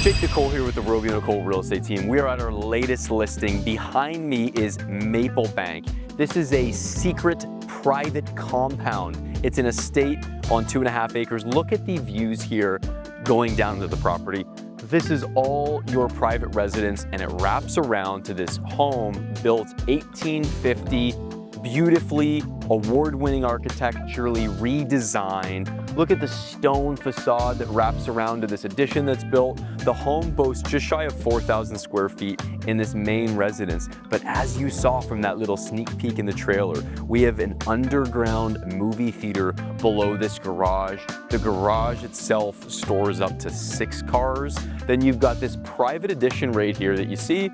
Jake Nicole here with the Roby Nicole Real Estate Team. We are at our latest listing. Behind me is Maplebank. This is a secret private compound. It's an estate on 2.5 acres. Look at the views here going down to the property. This is all your private residence and it wraps around to this home built 1850, beautifully, award-winning architecturally redesigned. Look at the stone facade that wraps around to this addition that's built. The home boasts just shy of 4,000 square feet in this main residence. But as you saw from that little sneak peek in the trailer, we have an underground movie theater below this garage. The garage itself stores up to 6 cars. Then you've got this private addition right here that you see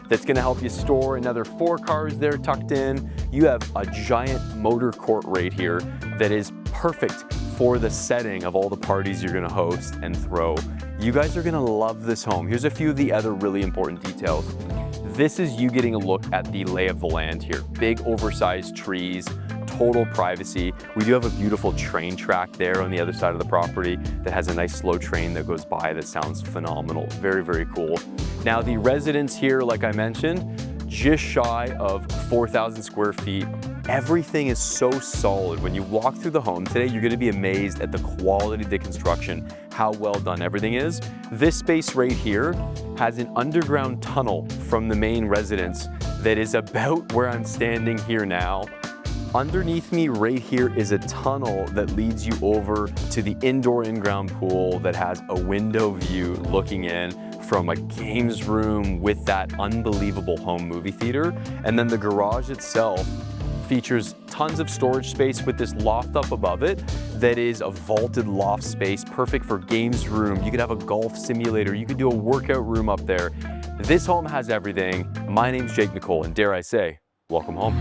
that's gonna help you store another 4 cars there tucked in. You have a giant motor court right here that is perfect for the setting of all the parties you're gonna host and throw. You guys are gonna love this home. Here's a few of the other really important details. This is you getting a look at the lay of the land here. Big oversized trees, total privacy. We do have a beautiful train track there on the other side of the property that has a nice slow train that goes by that sounds phenomenal. Very, very cool. Now the residence here, like I mentioned, just shy of 4,000 square feet. Everything is so solid. When you walk through the home today, you're gonna be amazed at the quality of the construction, how well done everything is. This space right here has an underground tunnel from the main residence that is about where I'm standing here now. Underneath me right here is a tunnel that leads you over to the indoor in-ground pool that has a window view looking in from a games room with that unbelievable home movie theater. And then the garage itself features tons of storage space with this loft up above it that is a vaulted loft space, perfect for games room. You could have a golf simulator. You could do a workout room up there. This home has everything. My name's Jake Nicole, and dare I say, welcome home.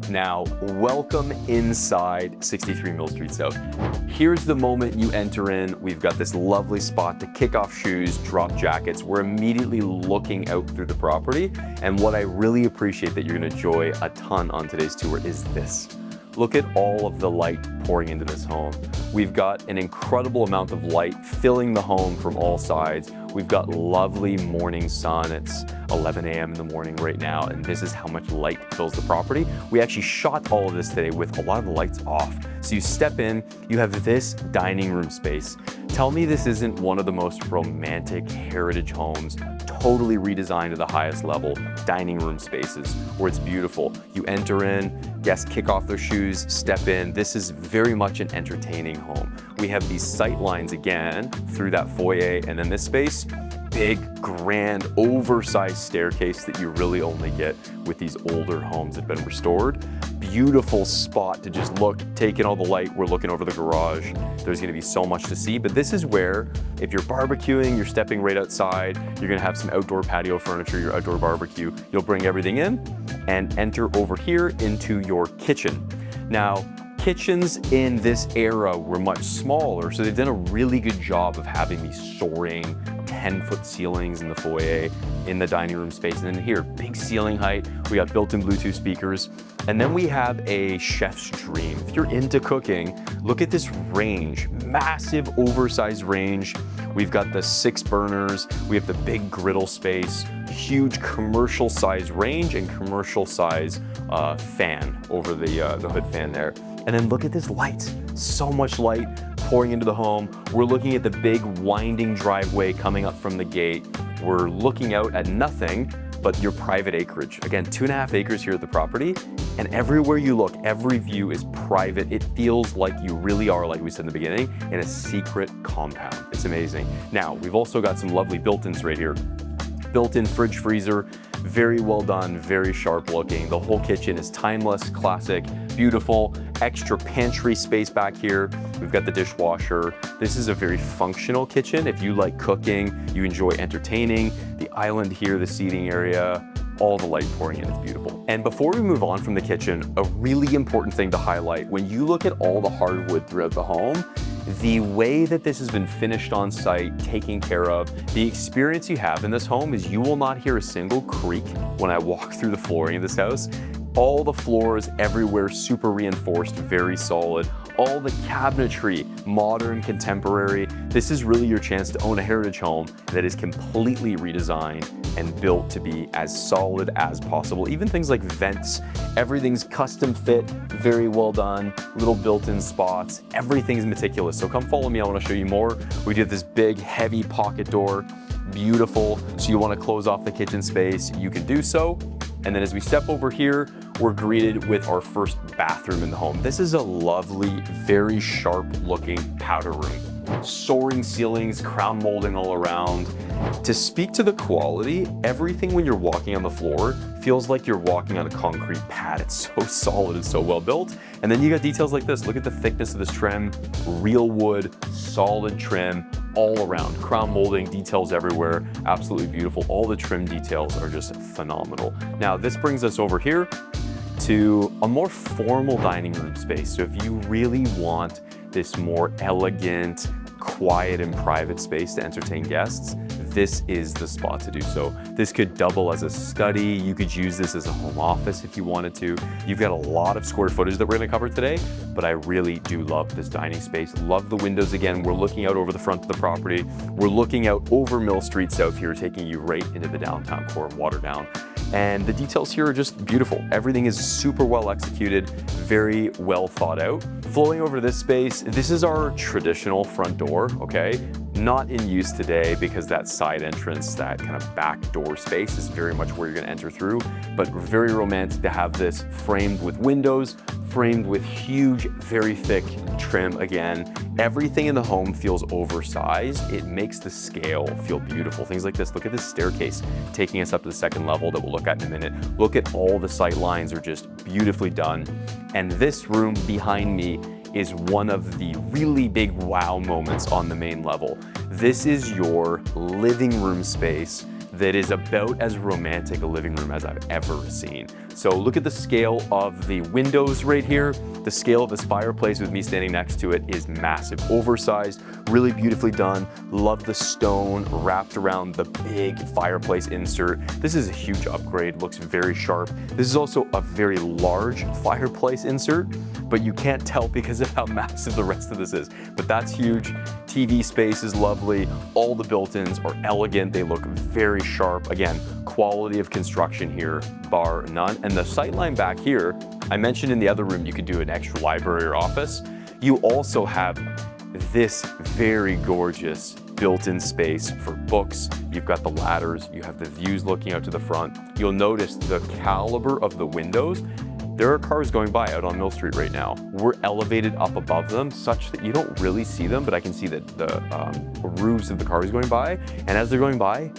Now, welcome inside 63 Mill Street South. Here's the moment you enter in. We've got this lovely spot to kick off shoes, drop jackets. We're immediately looking out through the property. And what I really appreciate that you're gonna enjoy a ton on today's tour is this. Look at all of the light pouring into this home. We've got an incredible amount of light filling the home from all sides. We've got lovely morning sun. It's 11 a.m. in the morning right now, and this is how much light fills the property. We actually shot all of this today with a lot of the lights off. So you step in, you have this dining room space. Tell me this isn't one of the most romantic heritage homes, totally redesigned to the highest level, dining room spaces where it's beautiful. You enter in, guests kick off their shoes, step in. This is very much an entertaining home. We have these sight lines again through that foyer and then this space. Big, grand, oversized staircase that you really only get with these older homes that have been restored. Beautiful spot to just look, take in all the light. We're looking over the garage. There's gonna be so much to see, but this is where, if you're barbecuing, you're stepping right outside, you're gonna have some outdoor patio furniture, your outdoor barbecue. You'll bring everything in and enter over here into your kitchen. Now, kitchens in this era were much smaller, so they've done a really good job of having these soaring 10-foot ceilings in the foyer, in the dining room space. And then here, big ceiling height. We got built-in Bluetooth speakers. And then we have a chef's dream. If you're into cooking, look at this range, massive oversized range. We've got the 6 burners. We have the big griddle space, huge commercial size range and commercial size fan over the hood fan there. And then look at this light, so much light pouring into the home. We're looking at the big winding driveway coming up from the gate. We're looking out at nothing but your private acreage. Again, 2.5 acres here at the property, and everywhere you look, every view is private. It feels like you really are, like we said in the beginning, in a secret compound. It's amazing. Now, we've also got some lovely built-ins right here. Built-in fridge freezer, very well done, very sharp looking. The whole kitchen is timeless, classic, beautiful. Extra pantry space back here. We've got the dishwasher. This is a very functional kitchen. If you like cooking, you enjoy entertaining, the island here, the seating area, all the light pouring in, it's beautiful. And before we move on from the kitchen, a really important thing to highlight, when you look at all the hardwood throughout the home, the way that this has been finished on site, taken care of, the experience you have in this home is you will not hear a single creak when I walk through the flooring of this house. All the floors everywhere super reinforced, very solid. All the cabinetry, modern, contemporary. This is really your chance to own a heritage home that is completely redesigned and built to be as solid as possible. Even things like vents, everything's custom fit, very well done, little built-in spots, everything's meticulous. So come follow me, I wanna show you more. We did this big, heavy pocket door, beautiful. So you wanna close off the kitchen space, you can do so. And then as we step over here, we're greeted with our first bathroom in the home. This is a lovely, very sharp looking powder room. Soaring ceilings, crown molding all around. To speak to the quality, everything when you're walking on the floor feels like you're walking on a concrete pad. It's so solid and so well built. And then you got details like this. Look at the thickness of this trim, real wood, solid trim, all around. Crown molding, details everywhere, absolutely beautiful. All the trim details are just phenomenal. Now this brings us over here to a more formal dining room space. So if you really want this more elegant, quiet and private space to entertain guests, this is the spot to do so. This could double as a study. You could use this as a home office if you wanted to. You've got a lot of square footage that we're gonna cover today, but I really do love this dining space. Love the windows again. We're looking out over the front of the property. We're looking out over Mill Street South here, taking you right into the downtown core of Waterdown. And the details here are just beautiful. Everything is super well executed, very well thought out. Flowing over this space, this is our traditional front door, okay? Not in use today because that side entrance, that kind of back door space is very much where you're gonna enter through, but very romantic to have this framed with windows, framed with huge, very thick trim again. Everything in the home feels oversized. It makes the scale feel beautiful. Things like this, look at this staircase taking us up to the second level that we'll look at in a minute. Look at all the sight lines are just beautifully done. And this room behind me is one of the really big wow moments on the main level. This is your living room space that is about as romantic a living room as I've ever seen. So look at the scale of the windows right here. The scale of this fireplace with me standing next to it is massive, oversized, really beautifully done. Love the stone wrapped around the big fireplace insert. This is a huge upgrade, looks very sharp. This is also a very large fireplace insert, but you can't tell because of how massive the rest of this is. But that's huge. TV space is lovely. All the built-ins are elegant. They look very sharp. Again, quality of construction here, bar none. And the sight line back here, I mentioned in the other room you could do an extra library or office. You also have this very gorgeous built-in space for books. You've got the ladders, you have the views looking out to the front. You'll notice the caliber of the windows. There are cars going by out on Mill Street right now. We're elevated up above them such that you don't really see them, but I can see that the roofs of the cars going by. And as they're going by,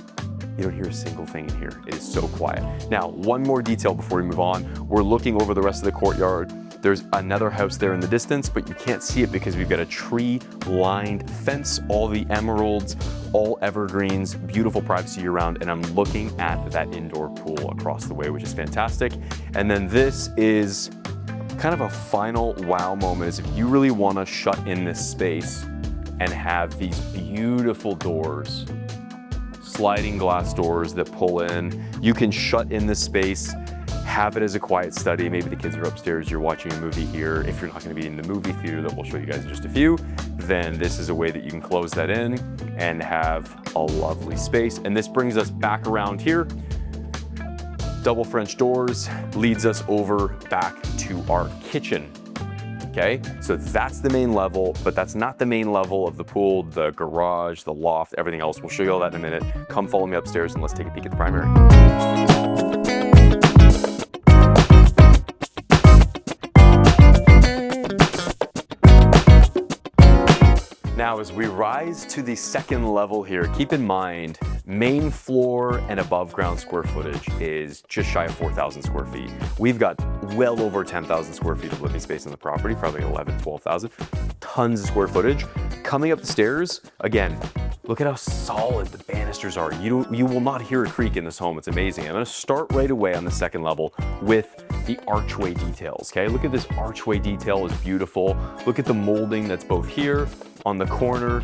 you don't hear a single thing in here. It is so quiet. Now, one more detail before we move on. We're looking over the rest of the courtyard. There's another house there in the distance, but you can't see it because we've got a tree-lined fence, all the emeralds, all evergreens, beautiful privacy year-round, and I'm looking at that indoor pool across the way, which is fantastic. And then this is kind of a final wow moment, is if you really want to shut in this space and have these beautiful doors, sliding glass doors that pull in. You can shut in this space, have it as a quiet study. Maybe the kids are upstairs, you're watching a movie here. If you're not gonna be in the movie theater that we'll show you guys in just a few, then this is a way that you can close that in and have a lovely space. And this brings us back around here. Double French doors leads us over back to our kitchen. Okay, so that's the main level, but that's not the main level of the pool, the garage, the loft, everything else. We'll show you all that in a minute. Come follow me upstairs and let's take a peek at the primary. Now, as we rise to the second level here, keep in mind, main floor and above ground square footage is just shy of 4,000 square feet. We've got well over 10,000 square feet of living space on the property, probably 11, 12,000. Tons of square footage. Coming up the stairs, again, look at how solid the banisters are. You will not hear a creak in this home. It's amazing. I'm gonna start right away on the second level with the archway details, okay? Look at this archway detail, is beautiful. Look at the molding that's both here on the corner.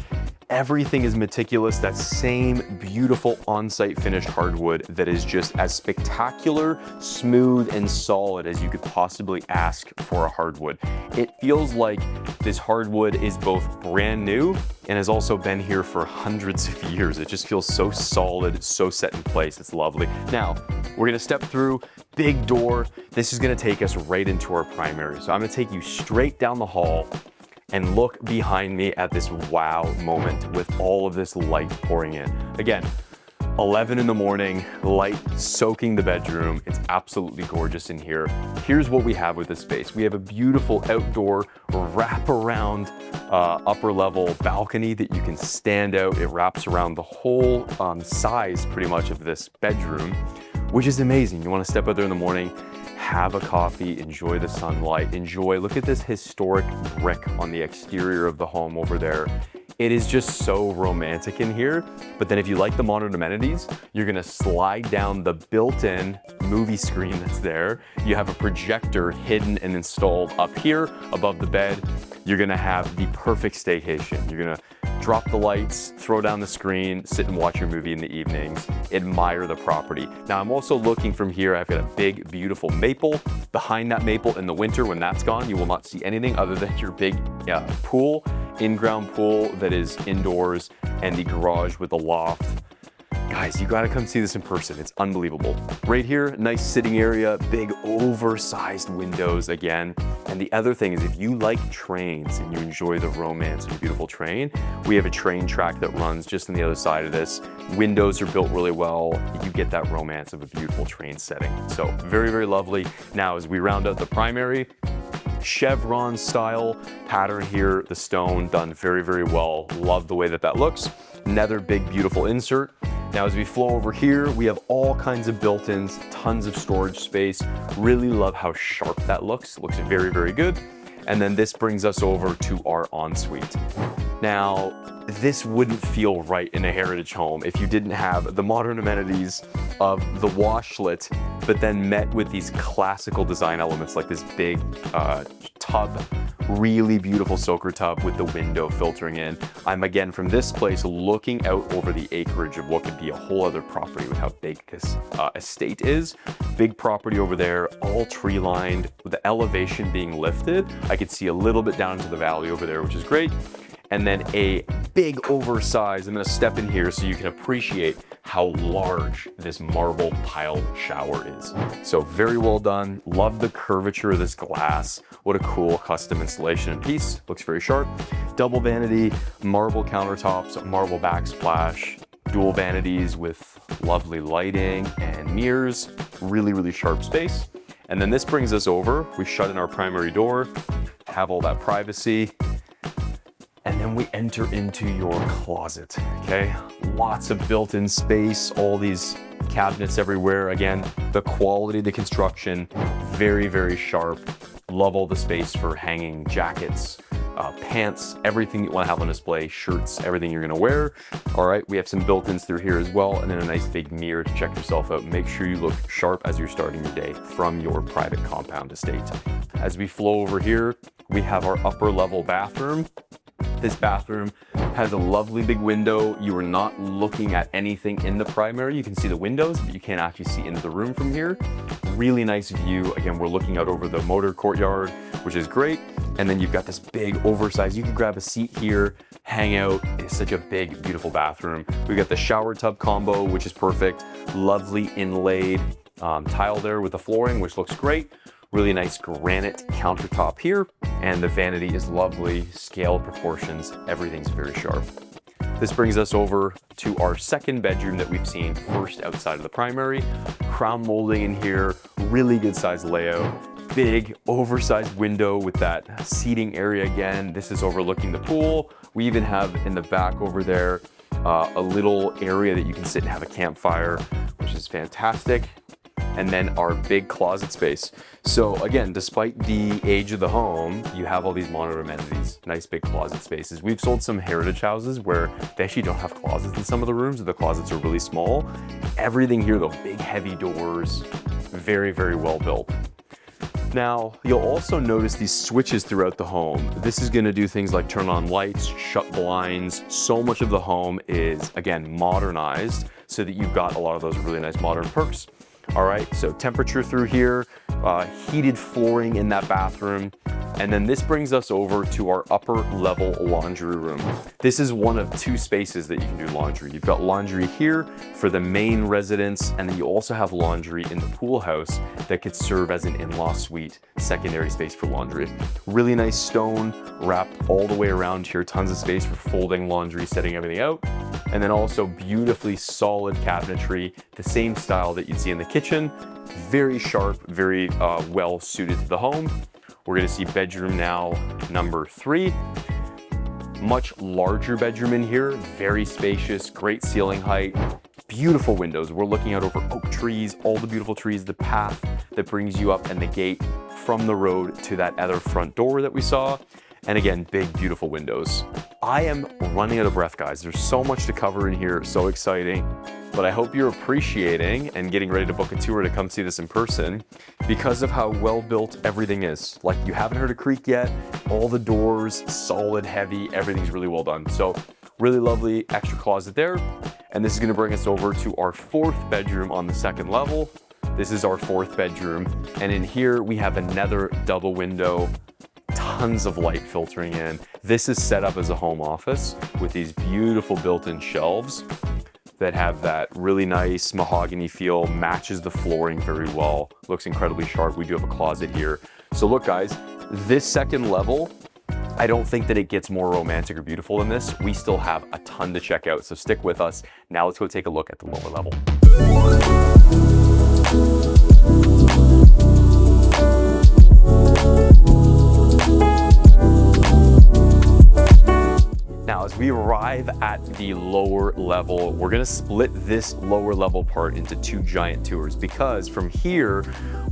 Everything is meticulous, that same beautiful on-site finished hardwood that is just as spectacular, smooth, and solid as you could possibly ask for a hardwood. It feels like this hardwood is both brand new and has also been here for hundreds of years. It just feels so solid, so set in place. It's lovely. Now, we're gonna step through, big door. This is gonna take us right into our primary. So I'm gonna take you straight down the hall and look behind me at this wow moment with all of this light pouring in. Again, 11 in the morning, light soaking the bedroom. It's absolutely gorgeous in here. Here's what we have with this space. We have a beautiful outdoor wraparound upper level balcony that you can stand out. It wraps around the whole size pretty much of this bedroom, which is amazing. You wanna step out there in the morning, have a coffee, enjoy the sunlight, look at this historic brick on the exterior of the home over there. It is just so romantic in here. But then if you like the modern amenities, you're gonna slide down the built-in movie screen that's there. You have a projector hidden and installed up here above the bed. You're gonna have the perfect staycation. You're gonna drop the lights, throw down the screen, sit and watch your movie in the evenings, admire the property. Now I'm also looking from here, I've got a big, beautiful maple. Behind that maple in the winter, when that's gone, you will not see anything other than your big pool, in-ground pool that is indoors, and the garage with the loft. Guys, you gotta come see this in person. It's unbelievable. Right here, nice sitting area, big oversized windows again. And the other thing is if you like trains and you enjoy the romance of a beautiful train, we have a train track that runs just on the other side of this. Windows are built really well. You get that romance of a beautiful train setting. So very, very lovely. Now, as we round out the primary, chevron style pattern here, the stone done very, very well. Love the way that that looks. Another big, beautiful insert. Now, as we flow over here, we have all kinds of built-ins, tons of storage space. Really love how sharp that looks. Looks very, very good. And then this brings us over to our ensuite. Now, this wouldn't feel right in a heritage home if you didn't have the modern amenities of the washlet, but then met with these classical design elements like this big tub, really beautiful soaker tub with the window filtering in. I'm again from this place looking out over the acreage of what could be a whole other property with how big this estate is. Big property over there, all tree lined, with the elevation being lifted. I could see a little bit down into the valley over there, which is great. And then a big oversized, I'm gonna step in here so you can appreciate how large this marble tile shower is. So very well done. Love the curvature of this glass. What a cool custom installation and piece. Looks very sharp. Double vanity, marble countertops, marble backsplash, dual vanities with lovely lighting and mirrors. Really, really sharp space. And then this brings us over. We shut in our primary door, have all that privacy. And then we enter into your closet, okay? Lots of built-in space, all these cabinets everywhere. Again, the quality of the construction, very, very sharp. Love all the space for hanging jackets, pants, everything you wanna have on display, shirts, everything you're gonna wear. All right, we have some built-ins through here as well, and then a nice big mirror to check yourself out. Make sure you look sharp as you're starting your day from your private compound estate. As we flow over here, we have our upper level bathroom. This bathroom has a lovely big window. You are not looking at anything in the primary. You can see the windows, but you can't actually see into the room from here. Really nice view. Again, we're looking out over the motor courtyard, which is great. And then you've got this big oversized, you can grab a seat here, hang out. It's such a big, beautiful bathroom. We've got the shower tub combo, which is perfect. Lovely inlaid tile there with the flooring, which looks great. Really nice granite countertop here, and the vanity is lovely, scale proportions, everything's very sharp. This brings us over to our second bedroom that we've seen first outside of the primary. Crown molding in here, really good size layout. Big oversized window with that seating area again. This is overlooking the pool. We even have in the back over there a little area that you can sit and have a campfire, which is fantastic. And then our big closet space. So again, despite the age of the home, you have all these modern amenities, nice big closet spaces. We've sold some heritage houses where they actually don't have closets in some of the rooms, or the closets are really small. Everything here though, big heavy doors, very, very well built. Now, you'll also notice these switches throughout the home. This is gonna do things like turn on lights, shut blinds. So much of the home is, again, modernized so that you've got a lot of those really nice modern perks. All right, so temperature through here, heated flooring in that bathroom. And then this brings us over to our upper level laundry room. This is one of two spaces that you can do laundry. You've got laundry here for the main residence, and then you also have laundry in the pool house that could serve as an in-law suite, secondary space for laundry. Really nice stone wrapped all the way around here, tons of space for folding laundry, setting everything out. And then also beautifully solid cabinetry, the same style that you'd see in the kitchen. Very sharp, very well suited to the home. We're gonna see bedroom now, number 3. Much larger bedroom in here, very spacious, great ceiling height, beautiful windows. We're looking out over oak trees, all the beautiful trees, the path that brings you up and the gate from the road to that other front door that we saw. And again, big, beautiful windows. I am running out of breath, guys. There's so much to cover in here, so exciting. But I hope you're appreciating and getting ready to book a tour to come see this in person because of how well built everything is. Like, you haven't heard a creak yet. All the doors, solid, heavy, everything's really well done. So really lovely extra closet there. And this is gonna bring us over to our 4th bedroom on the 2nd level. This is our 4th bedroom. And in here we have another double window, tons of light filtering in. This is set up as a home office with these beautiful built-in shelves that have that really nice mahogany feel, matches the flooring very well, looks incredibly sharp. We do have a closet here. So look, guys, this 2nd level, I don't think that it gets more romantic or beautiful than this. We still have a ton to check out, so stick with us. Now let's go take a look at the lower level. Now, as we arrive at the lower level, we're gonna split this lower level part into 2 giant tours because from here,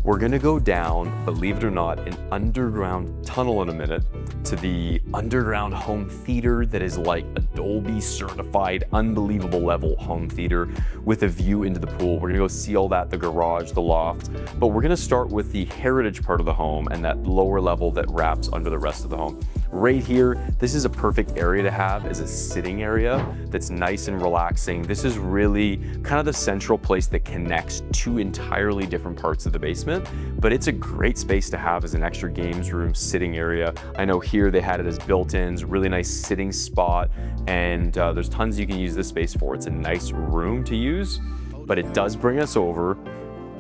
we're gonna go down, believe it or not, an underground tunnel in a minute to the underground home theater that is like a Dolby certified, unbelievable level home theater with a view into the pool. We're gonna go see all that, the garage, the loft, but we're gonna start with the heritage part of the home and that lower level that wraps under the rest of the home. Right here, this is a perfect area to have as a sitting area that's nice and relaxing. This is really kind of the central place that connects 2 entirely different parts of the basement, but it's a great space to have as an extra games room, sitting area. I know here they had it as built-ins, really nice sitting spot, and there's tons you can use this space for. It's a nice room to use, but it does bring us over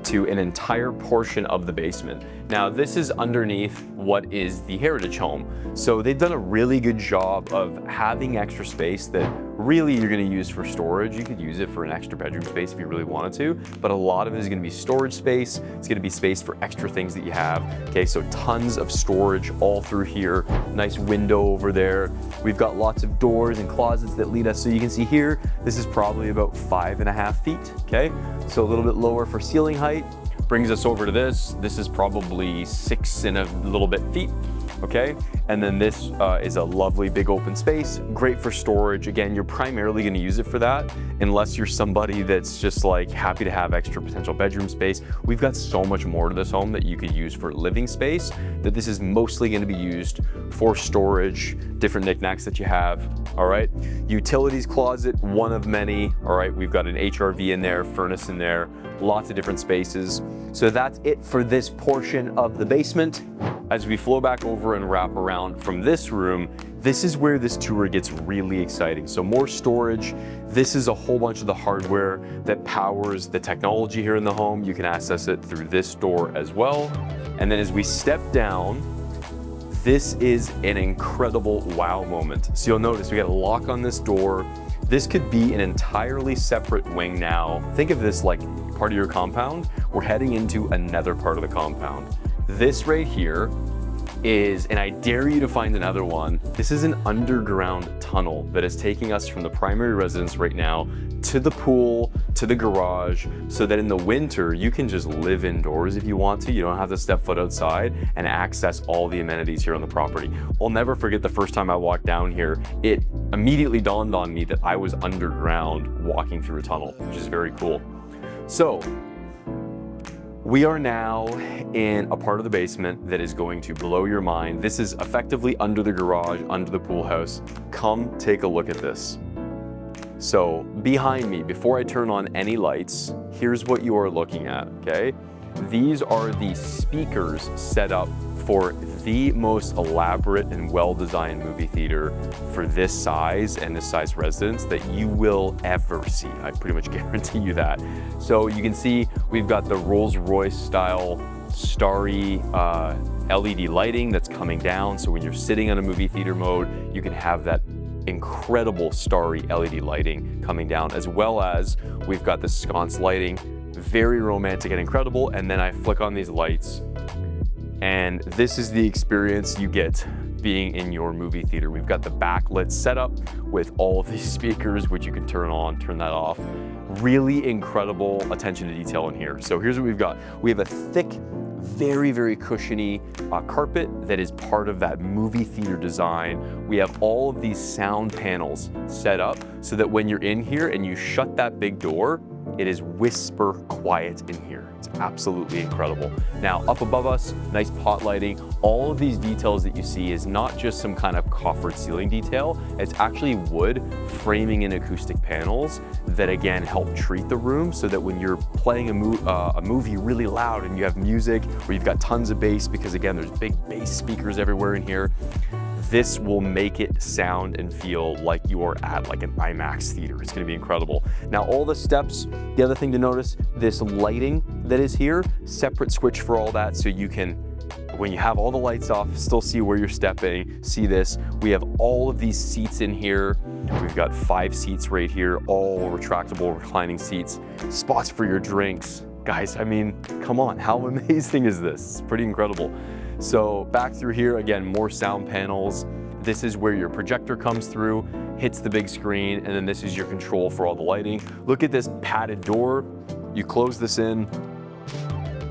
to an entire portion of the basement. Now, this is underneath what is the heritage home. So they've done a really good job of having extra space that really you're gonna use for storage. You could use it for an extra bedroom space if you really wanted to, but a lot of it is gonna be storage space. It's gonna be space for extra things that you have. Okay, so tons of storage all through here. Nice window over there. We've got lots of doors and closets that lead us. So you can see here, this is probably about 5.5 feet, okay? So a little bit lower for ceiling height. Brings us over to this. This is probably 6 and a little bit feet, okay? And then this is a lovely big open space, great for storage. Again, you're primarily gonna use it for that, unless you're somebody that's just like happy to have extra potential bedroom space. We've got so much more to this home that you could use for living space, that this is mostly gonna be used for storage, different knickknacks that you have, all right? Utilities closet, one of many, all right? We've got an HRV in there, furnace in there, lots of different spaces. So that's it for this portion of the basement. As we flow back over and wrap around from this room, this is where this tour gets really exciting. So more storage. This is a whole bunch of the hardware that powers the technology here in the home. You can access it through this door as well. And then as we step down, this is an incredible wow moment. So you'll notice we got a lock on this door. This could be an entirely separate wing now. Think of this like part of your compound. We're heading into another part of the compound. This right here is, and I dare you to find another one, this is an underground tunnel that is taking us from the primary residence right now to the pool, to the garage, so that in the winter you can just live indoors if you want to. You don't have to step foot outside and access all the amenities here on the property. I'll never forget the first time I walked down here. It immediately dawned on me that I was underground walking through a tunnel, which is very cool. So We are now in a part of the basement that is going to blow your mind. This is effectively under the garage, under the pool house. Come take a look at this. So behind me, before I turn on any lights, here's what you are looking at, okay? These are the speakers set up for the most elaborate and well-designed movie theater for this size and this size residence that you will ever see. I pretty much guarantee you that. So you can see we've got the Rolls-Royce style starry LED lighting that's coming down. So when you're sitting on a movie theater mode, you can have that incredible starry LED lighting coming down, as well as we've got the sconce lighting, very romantic and incredible. And then I flick on these lights, and this is the experience you get being in your movie theater. We've got the backlit setup with all of these speakers, which you can turn on, turn that off. Really incredible attention to detail in here. So here's what we've got. We have a thick, very, very cushiony carpet that is part of that movie theater design. We have all of these sound panels set up so that when you're in here and you shut that big door, it is whisper quiet in here. It's absolutely incredible. Now, up above us, nice pot lighting. All of these details that you see is not just some kind of coffered ceiling detail. It's actually wood framing in acoustic panels that again help treat the room so that when you're playing a movie really loud and you have music or you've got tons of bass, because again, there's big bass speakers everywhere in here, this will make it sound and feel like you're at like an IMAX theater. It's gonna be incredible. Now all the steps, the other thing to notice, this lighting that is here, separate switch for all that, so you can, when you have all the lights off, still see where you're stepping, see this. We have all of these seats in here. We've got 5 seats right here, all retractable, reclining seats, spots for your drinks. Guys, I mean, come on, how amazing is this? It's pretty incredible. So back through here, again, more sound panels. This is where your projector comes through, hits the big screen, and then this is your control for all the lighting. Look at this padded door. You close this in,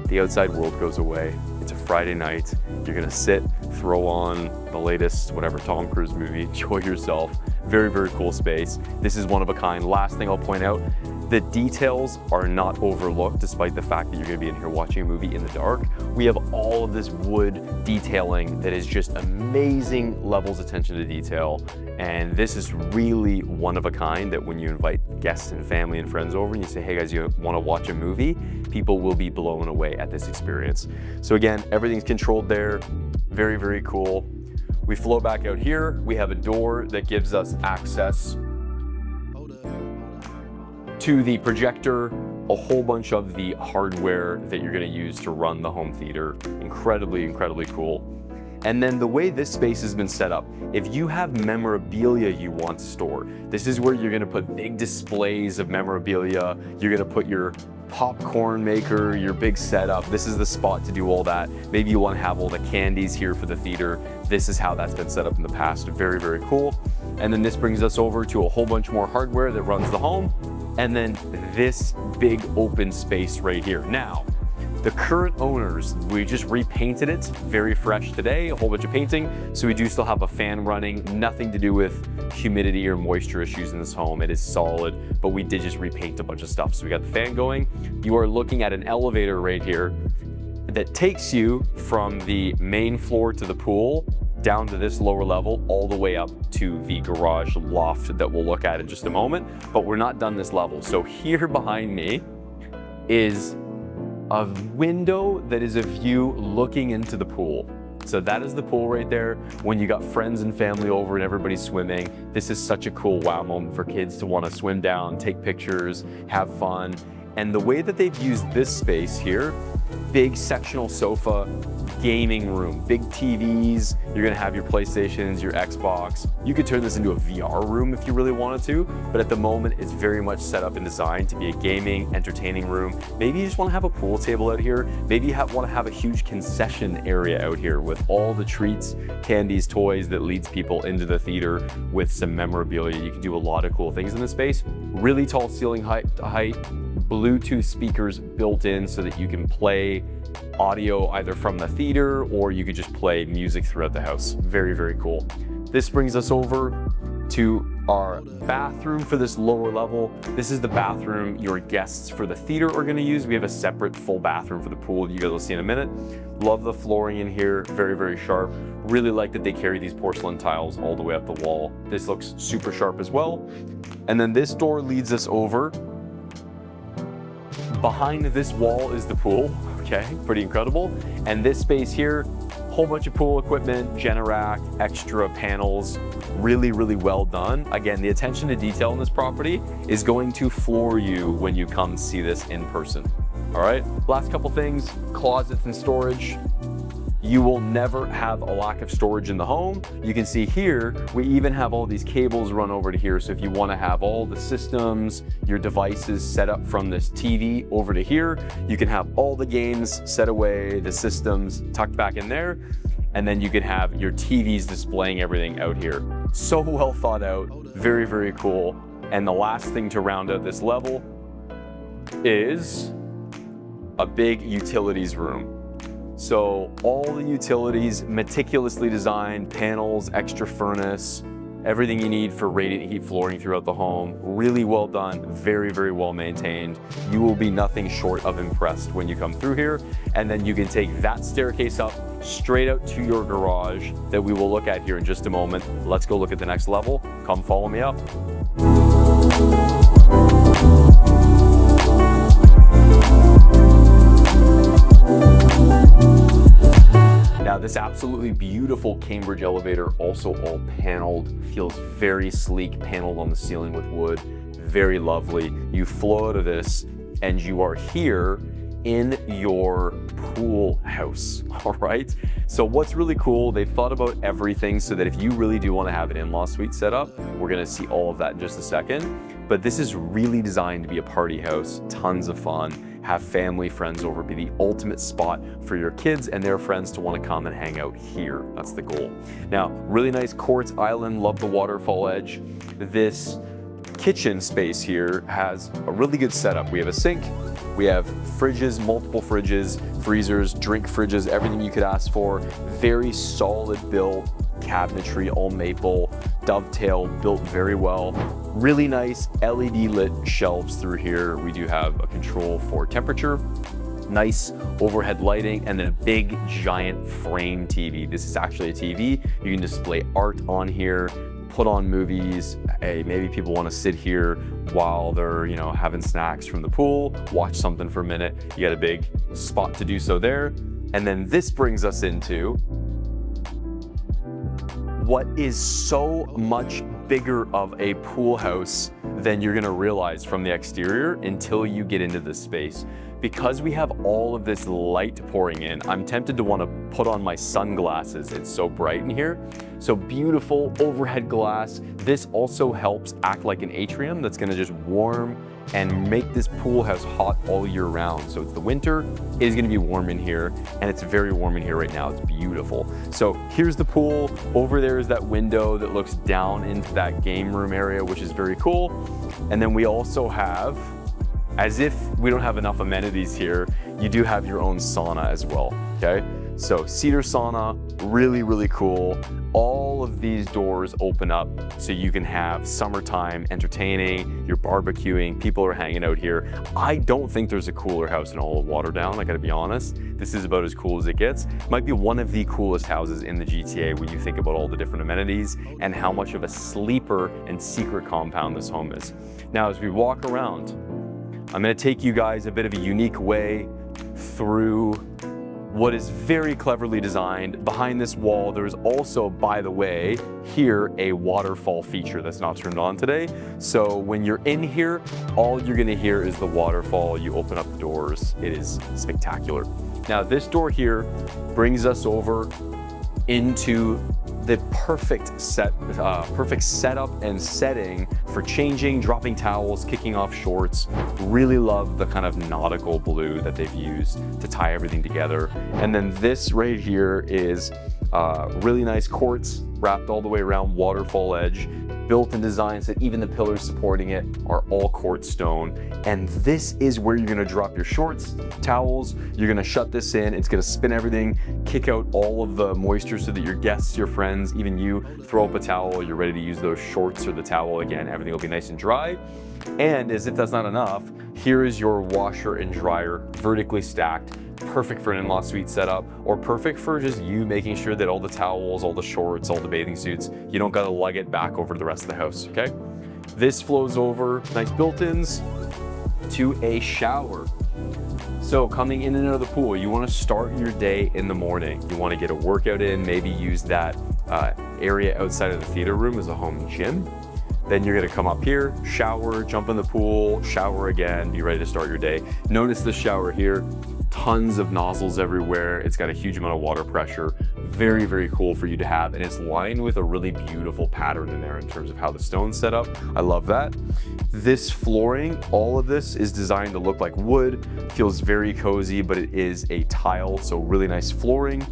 the outside world goes away. It's a Friday night. You're gonna sit, throw on the latest, whatever Tom Cruise movie, enjoy yourself. Very, very cool space. This is one of a kind. Last thing I'll point out, the details are not overlooked despite the fact that you're gonna be in here watching a movie in the dark. We have all of this wood detailing that is just amazing levels of attention to detail. And this is really one of a kind that when you invite guests and family and friends over and you say, hey guys, you wanna watch a movie? People will be blown away at this experience. So again, everything's controlled there. Very, very cool. We flow back out here. We have a door that gives us access to the projector, a whole bunch of the hardware that you're gonna use to run the home theater. Incredibly, incredibly cool. And then the way this space has been set up, if you have memorabilia you want to store, this is where you're gonna put big displays of memorabilia. You're gonna put your popcorn maker, your big setup. This is the spot to do all that. Maybe you wanna have all the candies here for the theater. This is how that's been set up in the past. Very, very cool. And then this brings us over to a whole bunch more hardware that runs the home. And then this big open space right here. Now, the current owners, we just repainted it, very fresh today, a whole bunch of painting. So we do still have a fan running, nothing to do with humidity or moisture issues in this home. It is solid, but we did just repaint a bunch of stuff. So we got the fan going. You are looking at an elevator right here that takes you from the main floor to the pool down to this lower level, all the way up to the garage loft that we'll look at in just a moment, but we're not done this level. So here behind me is a window that is a view looking into the pool. So that is the pool right there. When you got friends and family over and everybody's swimming, this is such a cool wow moment for kids to want to swim down, take pictures, have fun. And the way that they've used this space here, big sectional sofa, gaming room, big TVs, you're gonna have your PlayStations, your Xbox. You could turn this into a VR room if you really wanted to, but at the moment it's very much set up and designed to be a gaming, entertaining room. Maybe you just wanna have a pool table out here. Maybe you wanna have a huge concession area out here with all the treats, candies, toys that leads people into the theater with some memorabilia. You can do a lot of cool things in this space. Really tall ceiling height, Bluetooth speakers built in so that you can play audio either from the theater or you could just play music throughout the house. Very, very cool. This brings us over to our bathroom for this lower level. This is the bathroom your guests for the theater are gonna use. We have a separate full bathroom for the pool you guys will see in a minute. Love the flooring in here, very, very sharp. Really like that they carry these porcelain tiles all the way up the wall. This looks super sharp as well. And then this door leads us over. Behind this wall is the pool, okay, pretty incredible. And this space here, whole bunch of pool equipment, Generac, extra panels, really, really well done. Again, the attention to detail in this property is going to floor you when you come see this in person. All right, last couple things, closets and storage. You will never have a lack of storage in the home. You can see here, we even have all these cables run over to here. So if you want to have all the systems, your devices set up from this TV over to here, you can have all the games set away, the systems tucked back in there, and then you can have your TVs displaying everything out here. So well thought out, very, very cool. And the last thing to round out this level is a big utilities room. So all the utilities, meticulously designed, panels, extra furnace, everything you need for radiant heat flooring throughout the home. Really well done, very, very well maintained. You will be nothing short of impressed when you come through here. And then you can take that staircase up straight out to your garage that we will look at here in just a moment. Let's go look at the next level. Come follow me up. Now this absolutely beautiful Cambridge elevator, also all paneled, feels very sleek, paneled on the ceiling with wood, very lovely. You flow out of this and you are here in your pool house, all right? So what's really cool, they've thought about everything so that if you really do want to have an in-law suite set up, we're gonna see all of that in just a second, but this is really designed to be a party house, tons of fun, have family, friends over, be the ultimate spot for your kids and their friends to want to come and hang out here. That's the goal. Now, really nice quartz island, love the waterfall edge. This kitchen space here has a really good setup. We have a sink, we have fridges, multiple fridges, freezers, drink fridges, everything you could ask for. Very solid build, cabinetry, all maple, dovetail, built very well. Really nice LED lit shelves through here. We do have a control for temperature, nice overhead lighting, and then a big giant frame TV. This is actually a TV. You can display art on here, put on movies. Hey, maybe people want to sit here while they're, having snacks from the pool, watch something for a minute. You got a big spot to do so there. And then this brings us into what is so much bigger of a pool house than you're gonna realize from the exterior until you get into this space. Because we have all of this light pouring in, I'm tempted to want to put on my sunglasses. It's so bright in here. So beautiful overhead glass. This also helps act like an atrium that's gonna just warm and make this pool house hot all year round. So it's the winter, it is gonna be warm in here, and it's very warm in here right now. It's beautiful. So here's the pool. Over there is that window that looks down into that game room area, which is very cool. And then we also have, as if we don't have enough amenities here, you do have your own sauna as well, okay? So cedar sauna, really, really cool. All of these doors open up so you can have summertime entertaining, you're barbecuing, people are hanging out here. I don't think there's a cooler house in all of Waterdown, I gotta be honest. This is about as cool as it gets. Might be one of the coolest houses in the GTA when you think about all the different amenities and how much of a sleeper and secret compound this home is. Now, as we walk around, I'm gonna take you guys a bit of a unique way through what is very cleverly designed. Behind this wall, there's also, by the way, here a waterfall feature that's not turned on today. So when you're in here, all you're gonna hear is the waterfall. You open up the doors, it is spectacular. Now this door here brings us over into the perfect setup and setting for changing, dropping towels, kicking off shorts. Really love the kind of nautical blue that they've used to tie everything together. And then this right here is Really nice quartz wrapped all the way around, waterfall edge, built-in designs that even the pillars supporting it are all quartz stone. And this is where you're gonna drop your shorts, towels, you're gonna shut this in, it's gonna spin everything, kick out all of the moisture so that your guests, your friends, even you, throw up a towel, you're ready to use those shorts or the towel again, everything will be nice and dry. And as if that's not enough, here is your washer and dryer, vertically stacked, perfect for an in-law suite setup, or perfect for just you making sure that all the towels, all the shorts, all the bathing suits, you don't gotta lug it back over to the rest of the house, okay? This flows over, nice built-ins, to a shower. So coming in and out of the pool, you wanna start your day in the morning. You wanna get a workout in, maybe use that area outside of the theater room as a home gym. Then you're gonna come up here, shower, jump in the pool, shower again, be ready to start your day. Notice the shower here, tons of nozzles everywhere. It's got a huge amount of water pressure. Very, very cool for you to have. And it's lined with a really beautiful pattern in there in terms of how the stone's set up. I love that. This flooring, all of this is designed to look like wood. Feels very cozy, but it is a tile, so really nice flooring.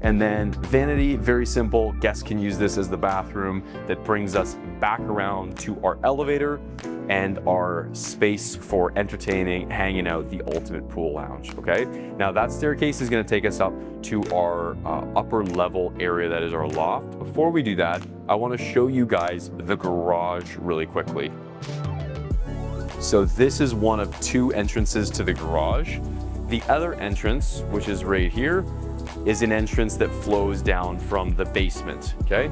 And then vanity, very simple. Guests can use this as the bathroom. That brings us back around to our elevator and our space for entertaining, hanging out, the ultimate pool lounge, okay? Now that staircase is gonna take us up to our upper level area that is our loft. Before we do that, I wanna show you guys the garage really quickly. So this is one of two entrances to the garage. The other entrance, which is right here, is an entrance that flows down from the basement, okay?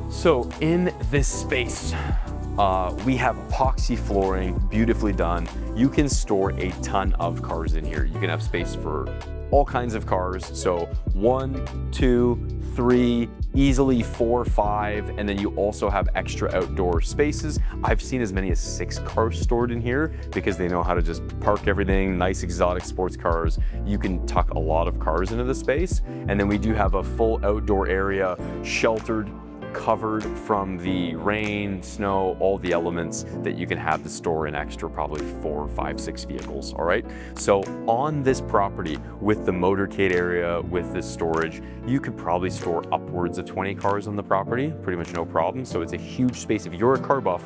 So in this space, we have epoxy flooring, beautifully done. You can store a ton of cars in here. You can have space for all kinds of cars. So 1, 2, 3, easily 4, 5, and then you also have extra outdoor spaces. I've seen as many as 6 cars stored in here because they know how to just park everything, nice exotic sports cars. You can tuck a lot of cars into the space. And then we do have a full outdoor area, sheltered, covered from the rain, snow, all the elements that you can have to store an extra probably 4, 5, 6 vehicles, all right? So on this property with the motorcade area, with this storage, you could probably store upwards of 20 cars on the property, pretty much no problem. So it's a huge space. If you're a car buff,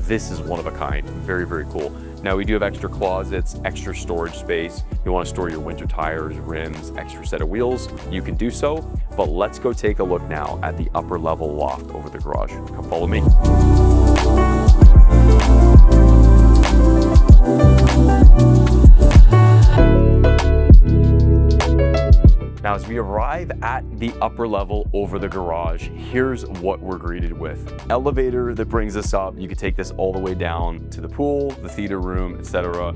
this is one of a kind, very, very cool. Now we do have extra closets, extra storage space. You want to store your winter tires, rims, extra set of wheels, you can do so. But let's go take a look now at the upper level loft over the garage. Come follow me. Now, as we arrive at the upper level over the garage, here's what we're greeted with. Elevator that brings us up. You could take this all the way down to the pool, the theater room, etc.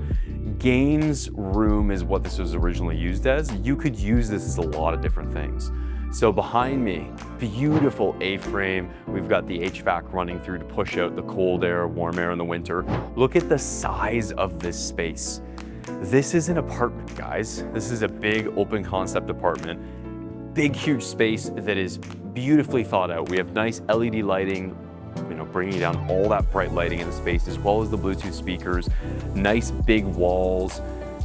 Games room is what this was originally used as. You could use this as a lot of different things. So behind me, beautiful A-frame. We've got the HVAC running through to push out the cold air, warm air in the winter. Look at the size of this space. This is an apartment, guys. This is a big open concept apartment. Big, huge space that is beautifully thought out. We have nice LED lighting, bringing down all that bright lighting in the space, as well as the Bluetooth speakers. Nice big walls,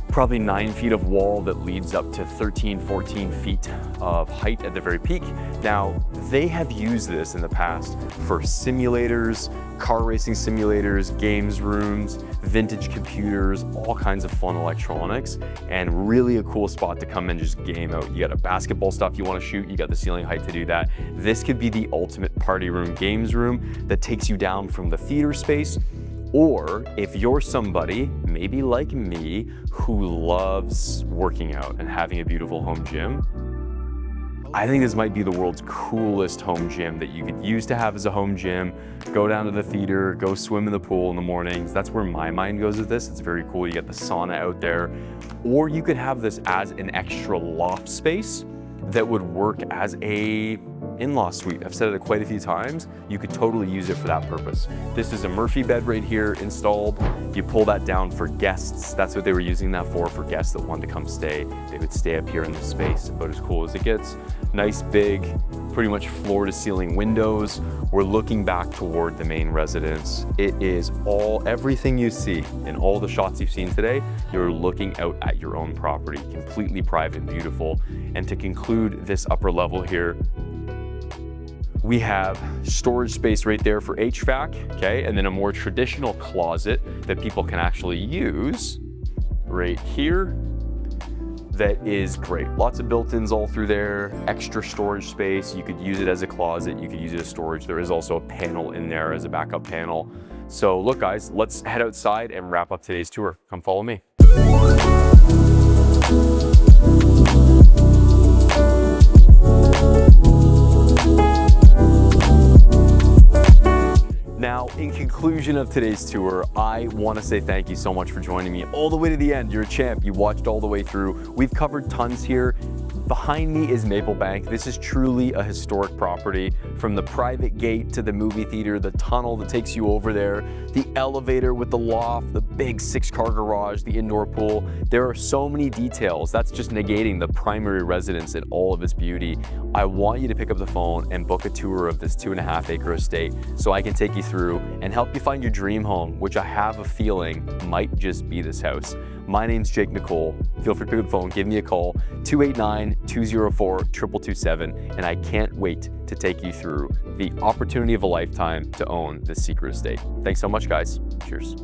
probably 9 feet of wall that leads up to 13, 14 feet of height at the very peak. Now, they have used this in the past for simulators, car racing simulators, games rooms, vintage computers, all kinds of fun electronics, and really a cool spot to come and just game out. You got a basketball stuff you want to shoot, you got the ceiling height to do that. This could be the ultimate party room, games room that takes you down from the theater space. Or if you're somebody, maybe like me, who loves working out and having a beautiful home gym, I think this might be the world's coolest home gym that you could use to have as a home gym. Go down to the theater, go swim in the pool in the mornings. That's where my mind goes with this. It's very cool. You get the sauna out there. Or you could have this as an extra loft space that would work as a in-law suite. I've said it quite a few times. You could totally use it for that purpose. This is a Murphy bed right here installed. You pull that down for guests. That's what they were using that for guests that wanted to come stay. They would stay up here in this space, about as cool as it gets. Nice big, pretty much floor to ceiling windows. We're looking back toward the main residence. It is everything you see in all the shots you've seen today, you're looking out at your own property, completely private and beautiful. And to conclude this upper level here, we have storage space right there for HVAC, okay? And then a more traditional closet that people can actually use right here. That is great. Lots of built-ins all through there, extra storage space. You could use it as a closet, you could use it as storage. There is also a panel in there as a backup panel. So look guys, let's head outside and wrap up today's tour. Come follow me. Now, in conclusion of today's tour, I want to say thank you so much for joining me all the way to the end. You're a champ. You watched all the way through. We've covered tons here. Behind me is Maplebank. This is truly a historic property. From the private gate to the movie theater, the tunnel that takes you over there, the elevator with the loft, the big 6-car garage, the indoor pool. There are so many details. That's just negating the primary residence in all of its beauty. I want you to pick up the phone and book a tour of this 2.5-acre estate so I can take you through and help you find your dream home, which I have a feeling might just be this house. My name's Jake Nicole. Feel free to pick up the phone, give me a call, 289-204-2227, and I can't wait to take you through the opportunity of a lifetime to own this secret estate. Thanks so much, guys. Cheers.